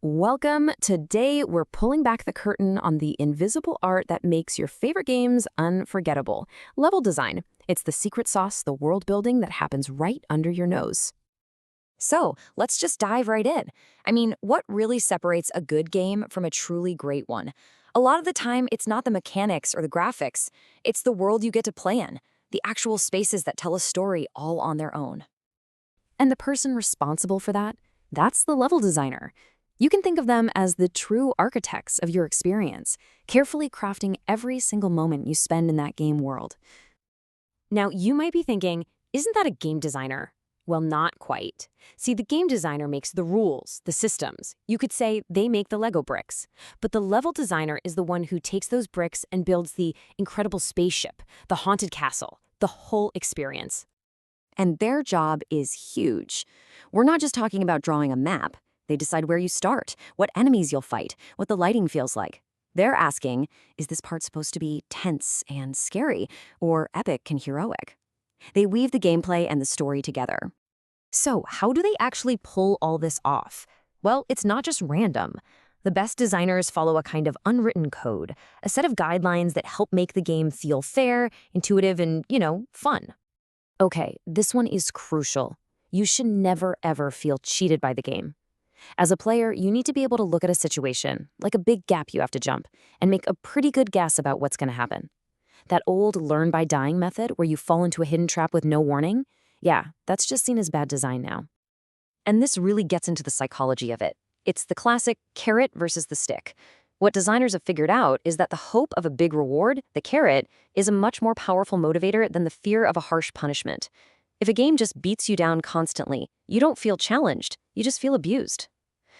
Welcome. Today, we're pulling back the curtain on the invisible art that makes your favorite games unforgettable. Level design. It's the secret sauce, the world building that happens right under your nose. So let's just dive right in. What really separates a good game from a truly great one? A lot of the time, it's not the mechanics or the graphics. It's the world you get to play in, the actual spaces that tell a story all on their own. And the person responsible for that? That's the level designer. You can think of them as the true architects of your experience, carefully crafting every single moment you spend in that game world. Now, you might be thinking, isn't that a game designer? Well, not quite. See, the game designer makes the rules, the systems. You could say they make the Lego bricks. But the level designer is the one who takes those bricks and builds the incredible spaceship, the haunted castle, the whole experience. And their job is huge. We're not just talking about drawing a map. They decide where you start, what enemies you'll fight, what the lighting feels like. They're asking, is this part supposed to be tense and scary, or epic and heroic? They weave the gameplay and the story together. So, how do they actually pull all this off? Well, it's not just random. The best designers follow a kind of unwritten code, a set of guidelines that help make the game feel fair, intuitive, and, fun. Okay, this one is crucial. You should never, ever feel cheated by the game. As a player, you need to be able to look at a situation, like a big gap you have to jump, and make a pretty good guess about what's going to happen. That old learn-by-dying method where you fall into a hidden trap with no warning? Yeah, that's just seen as bad design now. And this really gets into the psychology of it. It's the classic carrot versus the stick. What designers have figured out is that the hope of a big reward, the carrot, is a much more powerful motivator than the fear of a harsh punishment. If a game just beats you down constantly, you don't feel challenged, you just feel abused.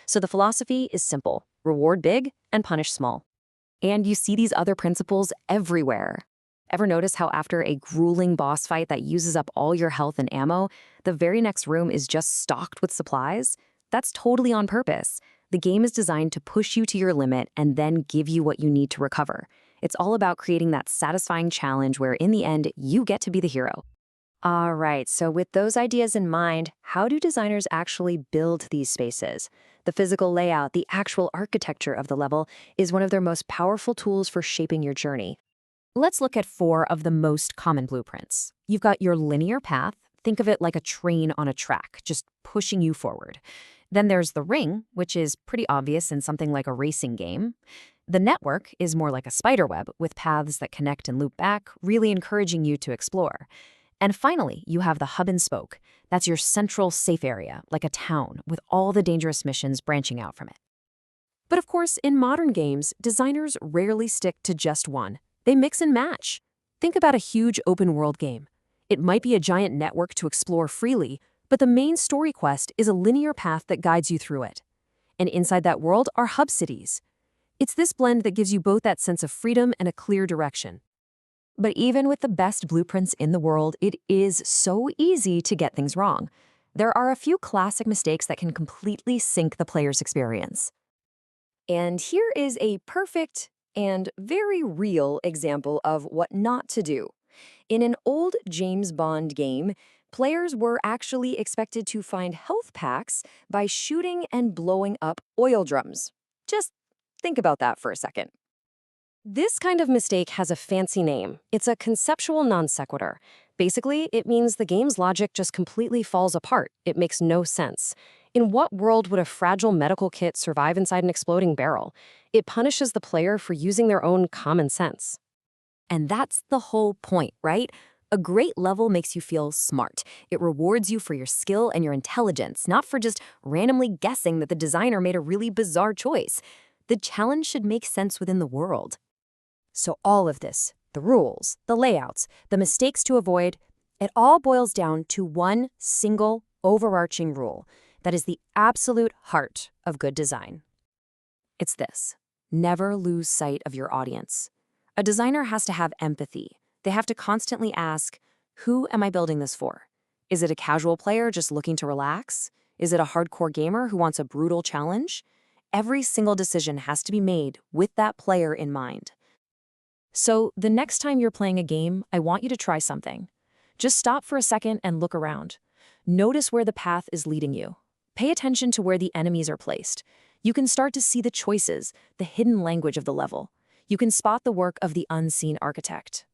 So the philosophy is simple: reward big and punish small. And you see these other principles everywhere. Ever notice how after a grueling boss fight that uses up all your health and ammo, the very next room is just stocked with supplies? That's totally on purpose. The game is designed to push you to your limit and then give you what you need to recover. It's all about creating that satisfying challenge where in the end, you get to be the hero. All right, so with those ideas in mind, how do designers actually build these spaces? The physical layout, the actual architecture of the level, is one of their most powerful tools for shaping your journey. Let's look at 4 of the most common blueprints. You've got your linear path. Think of it like a train on a track, just pushing you forward. Then there's the ring, which is pretty obvious in something like a racing game. The network is more like a spider web with paths that connect and loop back, really encouraging you to explore. And finally, you have the hub and spoke. That's your central safe area, like a town, with all the dangerous missions branching out from it. But of course, in modern games, designers rarely stick to just one. They mix and match. Think about a huge open-world game. It might be a giant network to explore freely, but the main story quest is a linear path that guides you through it. And inside that world are hub cities. It's this blend that gives you both that sense of freedom and a clear direction. But even with the best blueprints in the world, it is so easy to get things wrong. There are a few classic mistakes that can completely sink the player's experience. And here is a perfect and very real example of what not to do. In an old James Bond game, players were actually expected to find health packs by shooting and blowing up oil drums. Just think about that for a second. This kind of mistake has a fancy name. It's a conceptual non sequitur. Basically, it means the game's logic just completely falls apart. It makes no sense. In what world would a fragile medical kit survive inside an exploding barrel? It punishes the player for using their own common sense. And that's the whole point, right? A great level makes you feel smart. It rewards you for your skill and your intelligence, not for just randomly guessing that the designer made a really bizarre choice. The challenge should make sense within the world. So all of this, the rules, the layouts, the mistakes to avoid, it all boils down to one single overarching rule that is the absolute heart of good design. It's this: never lose sight of your audience. A designer has to have empathy. They have to constantly ask, who am I building this for? Is it a casual player just looking to relax? Is it a hardcore gamer who wants a brutal challenge? Every single decision has to be made with that player in mind. So the next time you're playing a game, I want you to try something. Just stop for a second and look around. Notice where the path is leading you. Pay attention to where the enemies are placed. You can start to see the choices, the hidden language of the level. You can spot the work of the unseen architect.